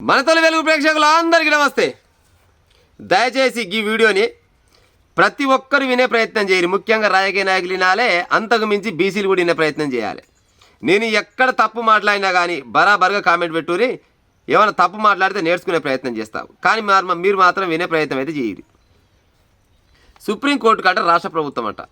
మన తొలి వెలుగు ప్రేక్షకులు అందరికీ నమస్తే. దయచేసి ఈ వీడియోని ప్రతి ఒక్కరు వినే ప్రయత్నం చేయాలి. ముఖ్యంగా రాజకీయ నాయకులు వినాలే, అంతకు మించి బీసీలు కూడా వినే ప్రయత్నం చేయాలి. నేను ఎక్కడ తప్పు మాట్లాడినా కానీ బరాబర్గా కామెంట్ పెట్టుకుని ఏమైనా తప్పు మాట్లాడితే నేర్చుకునే ప్రయత్నం చేస్తావు, కానీ మీరు మాత్రం వినే ప్రయత్నం అయితే చేయాలి. సుప్రీంకోర్టు కంటే రాష్ట్ర ప్రభుత్వం అంట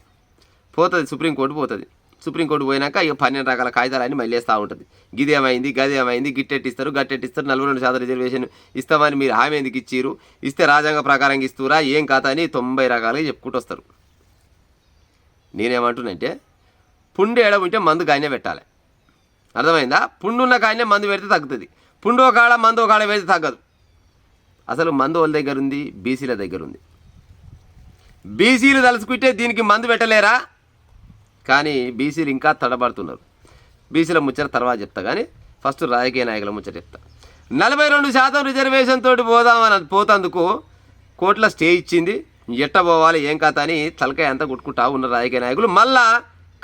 పోతుంది, సుప్రీంకోర్టు పోతుంది. సుప్రీంకోర్టు పోయినాక ఇక 12 రకాల కాగితాలన్నీ మళ్ళీ వేస్తూ ఉంటుంది. గిదేమైంది గదేమైంది, గిట్టెట్టిస్తారు గట్టెట్టిస్తారు, 42% రిజర్వేషన్ ఇస్తామని మీరు హామీ ఎందుకు ఇచ్చిరు, ఇస్తే రాజ్యాంగ ప్రకారంగా ఇస్తురా ఏం కాతా అని 90 రకాలుగా చెప్పుకుంటూ వస్తారు. నేనేమంటున్నంటే పుండు ఏడ ఉంటే మందు గానే పెట్టాలి, అర్థమైందా? పుండున్న కాయనే మందు పెడితే తగ్గుతుంది, పుండు ఒక కాడ మందు ఒక కాడ పెడితే తగ్గదు. అసలు మందు వాళ్ళ దగ్గర ఉంది, బీసీల దగ్గర ఉంది. బీసీలు తలుచుకుంటే దీనికి మందు పెట్టలేరా? కానీ బీసీలు ఇంకా తడబడుతున్నారు. బీసీల ముచ్చట తర్వాత చెప్తా, కానీ ఫస్ట్ రాజకీయ నాయకుల ముచ్చట చెప్తా. 42% రిజర్వేషన్ తోటి పోతందుకు కోర్టులో స్టే ఇచ్చింది. ఎట్ట పోవాలి ఏం కథ అని తలకాయ అంతా కొట్టుకుంటా ఉన్న రాజకీయ నాయకులు మళ్ళా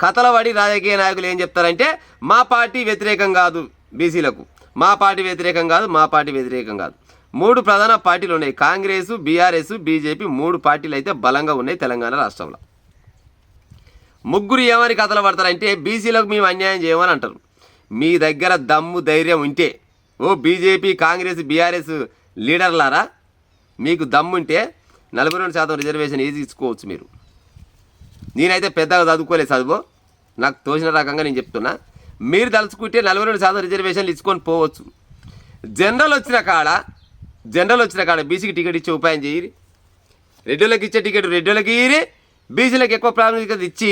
కథల పడి రాజకీయ నాయకులు ఏం చెప్తారంటే మా పార్టీ వ్యతిరేకం కాదు, బీసీలకు మా పార్టీ వ్యతిరేకం కాదు, మా పార్టీ వ్యతిరేకం కాదు. 3 ప్రధాన పార్టీలు ఉన్నాయి, కాంగ్రెస్, బీఆర్ఎస్, బీజేపీ. 3 పార్టీలు అయితే బలంగా ఉన్నాయి తెలంగాణ రాష్ట్రంలో. ముగ్గురు ఏమని కథలు పడతారంటే బీసీలకు మేము అన్యాయం చేయమని అంటారు. మీ దగ్గర దమ్ము ధైర్యం ఉంటే, ఓ బీజేపీ, కాంగ్రెస్, బీఆర్ఎస్ లీడర్లారా, మీకు దమ్ముంటే 42% రిజర్వేషన్ ఈజీ ఇచ్చుకోవచ్చు మీరు. నేనైతే పెద్దగా చదువుకోలేదు, చదువు నాకు తోచిన రకంగా నేను చెప్తున్నా. మీరు తలుచుకుంటే 42% రిజర్వేషన్లు ఇచ్చుకొని పోవచ్చు. జనరల్ వచ్చిన కాడ బీసీకి టికెట్ ఇచ్చే ఉపాయం చేయరు. రెడ్డిలకు ఇచ్చే టికెట్ రెడ్డిలకి ఇయ్యి, బీసీలకు ఎక్కువ ప్రాధాన్యత ఇచ్చి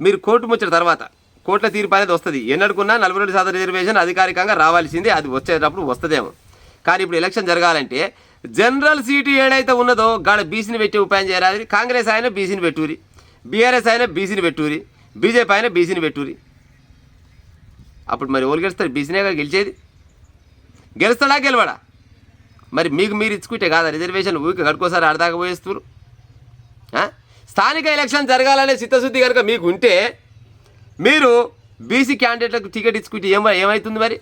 మీరు కోర్టు ముచ్చిన తర్వాత కోర్టుల తీర్పు అనేది వస్తుంది. ఎన్నడుకున్నా 42% రిజర్వేషన్ అధికారికంగా రావాల్సిందే, అది వచ్చేటప్పుడు వస్తుందేమో. కానీ ఇప్పుడు ఎలక్షన్ జరగాలంటే జనరల్ సీటు ఏడైతే ఉన్నదో గాడ బీసీని పెట్టి ఉపాయం చేయరాదు. కాంగ్రెస్ అయినా బీసీని పెట్టురి, బీఆర్ఎస్ అయినా బీసీని పెట్టురి, బీజేపీ అయినా బీసీని పెట్టురి. అప్పుడు మరి ఓళ్ళు గెలుస్తారు? బీసీనేగా గెలిచేది. గెలుస్తాడా గెలవడా? మరి మీకు మీరు ఇచ్చుకుంటే కాదా రిజర్వేషన్? ఊరికి గడుకోసారి ఆడదాకా పోయేస్తారు. స్థానిక ఎలక్షన్ జరగాలనే చిత్తశుద్ధి కనుక మీకు ఉంటే మీరు బీసీ క్యాండిడేట్లకు టికెట్ ఇచ్చుకుంటే ఏమవుతుంది? మరి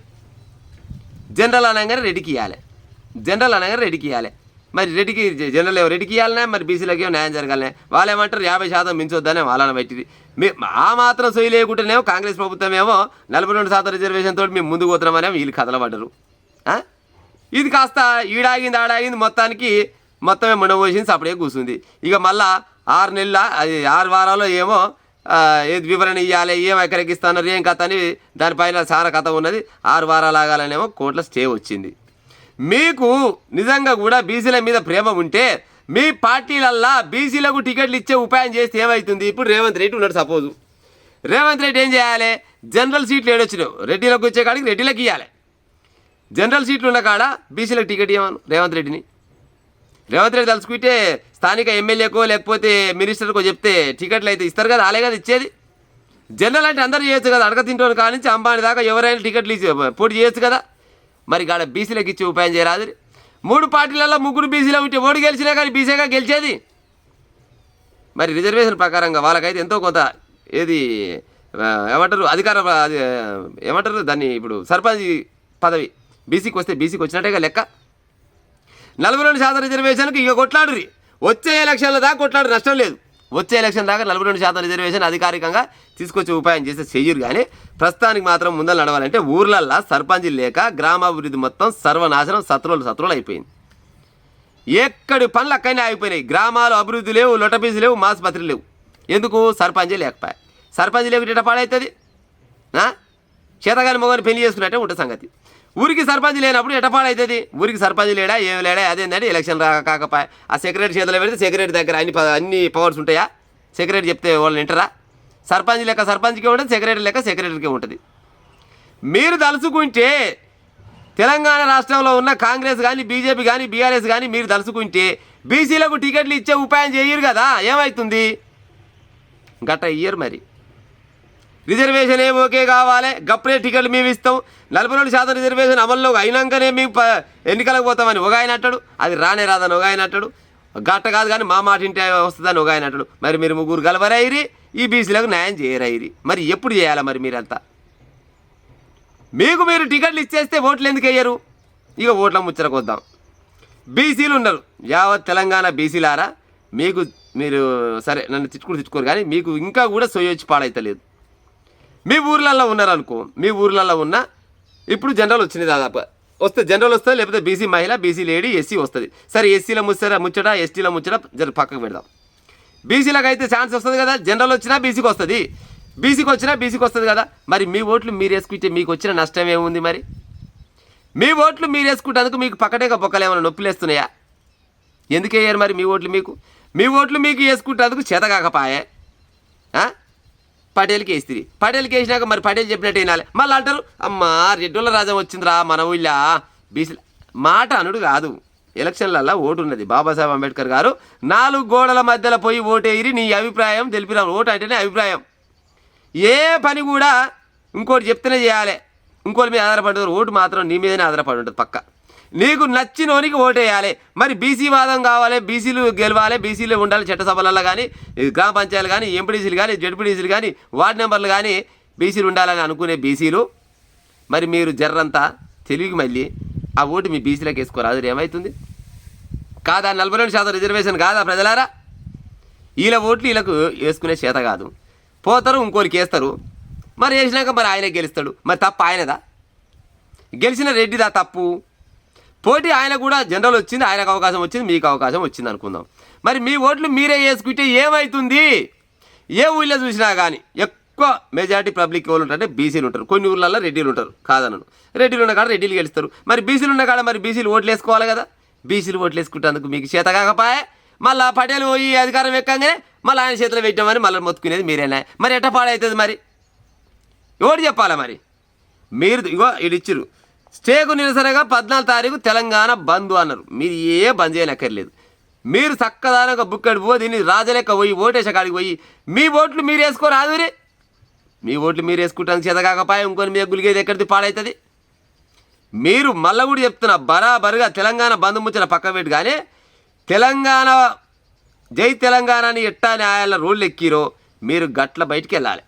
జనరల్ అనగానే రెడ్డికి ఇవ్వాలి, జనరల్ అనగానే రెడ్డికి ఇవ్వాలి. మరి రెడ్డికి జనరల్ ఏమో రెడ్డికి ఇవ్వాలనే, మరి బీసీలకి ఏమో న్యాయం జరగాలనే. వాళ్ళు ఏమంటారు 50% మించొద్దనే వాళ్ళని పెట్టింది. ఆ మాత్రం సొయ్యి లేకుంటేనేమో కాంగ్రెస్ ప్రభుత్వం ఏమో 42% రిజర్వేషన్ తోటి మేము ముందుకు పోతున్నామనేమో వీళ్ళు కథలు పడ్డరు. ఇది కాస్త ఈడాగింది ఆడాగింది, మొత్తమే ముండబోసింది, అప్పుడే కూర్చుంది. ఇక మళ్ళా 6 నెలల అది 6 వారాల్లో ఏమో ఏది వివరణ ఇవ్వాలి, ఏం ఎక్కడికిస్తున్నారు ఏం కథ అని దానిపైన చాలా కథ ఉన్నది. 6 వారాలు ఆగాలనేమో కోర్టులో స్టే వచ్చింది. మీకు నిజంగా కూడా బీసీల మీద ప్రేమ ఉంటే మీ పార్టీలల్లా బీసీలకు టికెట్లు ఇచ్చే ఉపాయం చేస్తే ఏమవుతుంది? ఇప్పుడు రేవంత్ రెడ్డి ఉన్నాడు, సపోజు రేవంత్ రెడ్డి ఏం చేయాలి? జనరల్ సీట్లు ఏడొచ్చినావు రెడ్డిలకు వచ్చే కాడికి రెడ్డిలకు ఇవ్వాలి. జనరల్ సీట్లు ఉన్న కాడ బీసీలకు టికెట్ ఇవ్వను రేవంత్ రెడ్డి తలుచుకుంటే స్థానిక ఎమ్మెల్యేకో లేకపోతే మినిస్టర్కో చెప్తే టికెట్లు అయితే ఇస్తారు కదా, అలాగే కదా ఇచ్చేది. జనరల్ అంటే అందరూ చేయొచ్చు కదా, అడగ తింటోని కాడి నుంచి అంబానీ దాకా ఎవరైనా టికెట్లు ఇచ్చి పోటీ చేయొచ్చు కదా. మరి కాడ బీసీలకు ఇచ్చే ఉపాయం చేయరాదు. 3 పార్టీలలో 3 బీసీలో ఉంటే ఓడి గెలిచినా కానీ బీసీగా గెలిచేది. మరి రిజర్వేషన్ ప్రకారంగా వాళ్ళకైతే ఎంతో కొంత ఏది ఏమంటారు అధికారం, ఏమంటారు దాన్ని, ఇప్పుడు సర్పంచ్ పదవి బీసీకి వస్తే బీసీకి వచ్చినట్టేగా లెక్క. 42% రిజర్వేషన్కి ఇక కొట్లాడురి, వచ్చే ఎలక్షన్ల దాకా కొట్లాడు, నష్టం లేదు. వచ్చే ఎలక్షన్ దాకా 42% రిజర్వేషన్ అధికారికంగా తీసుకొచ్చే ఉపాయం చేస్తే చెయ్యరు. కానీ ప్రస్తుతానికి మాత్రం ముందర నడవాలంటే ఊర్లల్లో సర్పంచులు లేక గ్రామాభివృద్ధి మొత్తం సర్వనాశనం, సత్రోలు అయిపోయింది. ఎక్కడి పనులు అక్కడనే ఆగిపోయినాయి. గ్రామాలు అభివృద్ధి లేవు, లొటపీసు లేవు, మాసుపత్రులు లేవు. ఎందుకు? సర్పంచే లేకపోయా. సర్పంచ్ లేకుంటే పాడవుతుంది. చేతగాని మొగని పెళ్లి చేసుకున్నట్టే ఉంటుంది సంగతి. ఊరికి సర్పంచ్ లేనప్పుడు ఎటపాడవుతుంది? ఊరికి సర్పంచ్ లేడా ఏం లేడా అదేంటంటే ఎలక్షన్ కాకపోయా ఆ సెక్రటరీ చేతిలో పెడితే సెక్రటరీ దగ్గర అన్ని పవర్స్ ఉంటాయా? సెక్రటరీ చెప్తే వాళ్ళని వింటారా? సర్పంచ్ లెక్క సర్పంచ్కే ఉంటుంది, సెక్రటరీ లెక్క సెక్రటరీకే ఉంటుంది. మీరు తలుచుకుంటే తెలంగాణ రాష్ట్రంలో ఉన్న కాంగ్రెస్ కానీ బీజేపీ కానీ బీఆర్ఎస్ కానీ మీరు తలుచుకుంటే బీసీలకు టికెట్లు ఇచ్చే ఉపాయం చేయరు కదా, ఏమవుతుంది? గట్ట ఇయ్యరు. మరి రిజర్వేషన్ ఏమి ఓకే కావాలి, గప్పుడే టికెట్లు మేము ఇస్తాం, 42% రిజర్వేషన్ అమల్లో అయినాకనే మేము ఎన్నికలకు పోతామని ఒక ఆయన అంటాడు, అది రానే రాదని ఒక ఆయన అంటాడు, గట్ట కాదు కానీ మా మాట ఇంటే వస్తుందని ఒక ఆయన అంటాడు. మరి మీరు 3 గలవరైరి, ఈ బీసీలకు న్యాయం చేయరైరి. మరి ఎప్పుడు చేయాలా? మరి మీరంతా మీరు టికెట్లు ఇచ్చేస్తే ఓట్లు ఎందుకు వేయరు? ఇక ఓట్ల ముచ్చరకు వద్దాం. బీసీలు ఉన్నారు, యావత్ తెలంగాణ బీసీలారా, మీరు సరే నన్ను తిట్టుకోరు కానీ మీకు ఇంకా కూడా సొయ్యొచ్చి పాడైతలేదు. మీ ఊర్లలో ఉన్నారనుకో, మీ ఊర్లలో ఉన్న ఇప్పుడు జనరల్ వచ్చింది, దాదాపు వస్తే జనరల్ వస్తుంది, లేకపోతే బీసీ మహిళ, బీసీ లేడీ, ఎస్సీ వస్తుంది. సరే ఎస్సీల ముచ్చట ఎస్టీల ముచ్చట జర పక్కకు పెడదాం. బీసీలకు అయితే ఛాన్స్ వస్తుంది కదా, జనరల్ వచ్చినా బీసీకి వస్తుంది, బీసీకి వచ్చినా బీసీకి వస్తుంది కదా. మరి మీ ఓట్లు మీరు వేసుకుంటే మీకు వచ్చిన నష్టం ఏముంది? మరి మీ ఓట్లు మీరు వేసుకుంటేందుకు మీకు పక్కటేక పొక్కలు ఏమైనా నొప్పులు వేస్తున్నాయా? ఎందుకు వేయరు మరి మీ ఓట్లు మీకు వేసుకుంటేందుకు చేత కాకపాయే. పటేల్కి వేస్తుంది, పటేల్కి వేసినాక మరి పటేల్ చెప్పినట్టు వినాలి. మళ్ళీ అంటారు అమ్మా రెడ్డుల రాజం వచ్చిందిరా మన ఊళ్ళో బీసీ. మాట అనుడు కాదు, ఎలక్షన్లలో ఓటు ఉన్నది. బాబాసాహెబ్ అంబేద్కర్ గారు 4 గోడల మధ్యలో పోయి ఓటేయిరి, నీ అభిప్రాయం తెలిపిరా. ఓటు అంటేనే అభిప్రాయం. ఏ పని కూడా ఇంకోటి చెప్తేనే చేయాలి, ఇంకోటి మీద ఆధారపడి. ఓటు మాత్రం నీ మీదనే ఆధారపడి ఉంటుంది పక్క. నీకు నచ్చినోనికి ఓటేయాలి. మరి బీసీ వాదం కావాలి, బీసీలు గెలవాలి, బీసీలు ఉండాలి. చట్టసభలలో కానీ, గ్రామ పంచాయతీలు కానీ, ఎంపీడీసీలు కానీ, జడ్పీడీసీలు కానీ, వార్డు నెంబర్లు కానీ బీసీలు ఉండాలని అనుకునే బీసీలు మరి మీరు జర్రంతా తెలివికి మళ్ళీ ఆ ఓటు మీ బీసీలకు వేసుకోరాదు. ఏమవుతుంది? కాదా 42% రిజర్వేషన్ కాదా ప్రజలారా? వీళ్ళ ఓట్లు వీళ్ళకు వేసుకునే చేత కాదు, పోతారు ఇంకోరికి వేస్తారు. మరి వేసినాక మరి ఆయనే గెలుస్తాడు. మరి తప్పు ఆయనదా? గెలిచిన రెడ్డిదా తప్పు? పోటీ ఆయన కూడా జనరల్ వచ్చింది, ఆయనకు అవకాశం వచ్చింది, మీకు అవకాశం వచ్చింది అనుకుందాం. మరి మీ ఓట్లు మీరే వేసుకుంటే ఏమవుతుంది? ఏ ఊళ్ళో చూసినా కానీ ఎక్కువ మెజారిటీ పబ్లిక్ ఎవరు ఉంటారంటే బీసీలు ఉంటారు. కొన్ని ఊళ్ళల్లో రెడ్డిలు ఉంటారు, కాదనను. రెడ్డిలు ఉన్న కాడ రెడ్డిలు గెలుస్తారు. మరి బీసీలు ఉన్న కాడ మరి బీసీలు ఓట్లు వేసుకోవాలి కదా. బీసీలు ఓట్లు వేసుకుంటేందుకు మీకు చేత కాకపాయే. మళ్ళీ పటేల్ పోయి అధికారం ఎక్కగానే మళ్ళీ ఆయన చేతిలో పెట్టామని మళ్ళీ మొత్తుకునేది మీరేనా? మరి ఎట్ట పాడవుతుంది? మరి ఎవరు చెప్పాలా? మరి మీరు ఇగో ఇడిచ్చిరు స్టేకు నిరసనగా 14 తారీఖు తెలంగాణ బంద్ అన్నారు. మీరు ఏ బంద్ చేయనక్కర్లేదు. మీరు చక్కదానంగా బుక్కడి పో, దీన్ని రాజలెక్క పోయి ఓటేసే కాడికి పోయి మీ ఓట్లు మీరు వేసుకోరాదు. మీ ఓట్లు మీరు వేసుకుంటానికి చేత కాకపోయా ఇంకొని మీద గులిగేది ఎక్కడిది పాడవుతుంది. మీరు మళ్ళీ కూడా చెప్తున్నా, బరాబరుగా తెలంగాణ బంద్ ముచ్చట పక్క పెట్టి కానీ తెలంగాణ జై తెలంగాణ అని ఎట్టా న్యాయాల రోడ్లు ఎక్కిరో మీరు గట్ల బయటికి వెళ్ళాలి.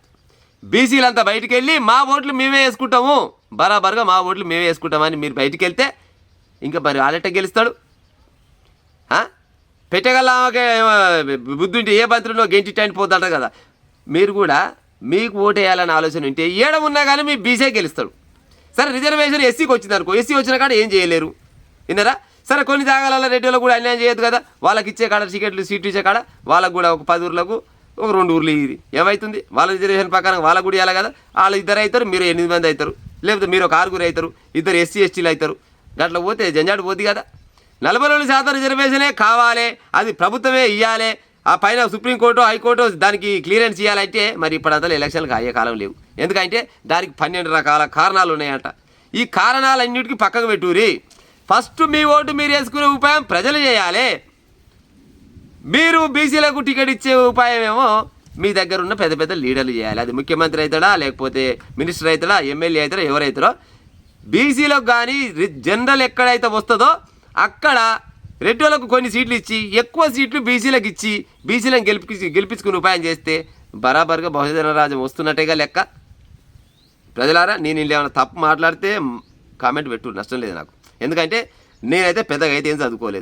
బీసీలంతా బయటికి వెళ్ళి మా ఓట్లు మేమే వేసుకుంటాము, బరాబరుగా మా ఓట్లు మేమే వేసుకుంటామని మీరు బయటికి వెళ్తే ఇంకా మరి వాళ్ళెట్ట గెలుస్తాడు? పెట్టగలకే బుద్ధి ఉంటే ఏ మంత్రిలో గెంటి టైం పోతాడు కదా. మీరు కూడా మీకు ఓటు వేయాలని ఆలోచన ఉంటే ఏడ ఉన్నా కానీ మీ బీసీ గెలుస్తాడు. సరే రిజర్వేషన్ ఎస్సీకి వచ్చింది అనుకో, ఎస్సీ వచ్చిన కాడ ఏం చేయలేరు, విన్నారా? సరే కొన్ని జాగాలలో రెడ్డిలో కూడా అన్యాయం చేయొద్దు కదా. వాళ్ళకి ఇచ్చే కాడ టికెట్లు సీట్లు ఇచ్చే కాడ వాళ్ళకు కూడా ఒక 10 ఊర్లకు ఒక 2 ఊర్లు ఇది ఏమవుతుంది? వాళ్ళ రిజర్వేషన్ ప్రకారం వాళ్ళకు కూడా ఇవ్వాలి కదా. వాళ్ళు 2 అవుతారు, మీరు 8 మంది అవుతారు, లేకపోతే మీరు ఒక 6 అవుతారు, 2 ఎస్సీ ఎస్టీలు అవుతారు. గట్ల పోతే జంజాటు పోద్ది కదా. 42% రిజర్వేషనే కావాలి, అది ప్రభుత్వమే ఇవ్వాలి. ఆ పైన సుప్రీంకోర్టు హైకోర్టు దానికి క్లియరెన్స్ ఇవ్వాలంటే మరి ఇప్పుడంతా ఎలక్షన్లకు అయ్యే కాలం లేవు. ఎందుకంటే దానికి 12 రకాల కారణాలు ఉన్నాయంట. ఈ కారణాలన్నిటికీ పక్కకు పెట్టురి. ఫస్ట్ మీ ఓటు మీరు వేసుకునే ఉపాయం ప్రజలు చేయాలి. మీరు బీసీలకు టికెట్ ఇచ్చే ఉపాయం ఏమో మీ దగ్గర ఉన్న పెద్ద పెద్ద లీడర్లు చేయాలి. అది ముఖ్యమంత్రి అవుతాడా, లేకపోతే మినిస్టర్ అవుతాడా, ఎమ్మెల్యే అవుతాడా, ఎవరైతారో బీసీలకు కానీ జనరల్ ఎక్కడైతే వస్తుందో అక్కడ రెడ్డిలకు కొన్ని సీట్లు ఇచ్చి ఎక్కువ సీట్లు బీసీలకు ఇచ్చి బీసీలను గెలిపించుకుని ఉపాయం చేస్తే బరాబర్గా బహుజన రాజ్యం వస్తున్నట్టేగా లెక్క. ప్రజలారా, నేను ఏమైనా తప్పు మాట్లాడితే కామెంట్ పెట్టు, నష్టం లేదు నాకు. ఎందుకంటే నేనైతే పెద్దగా అయితే ఏం చదువుకోలేదు.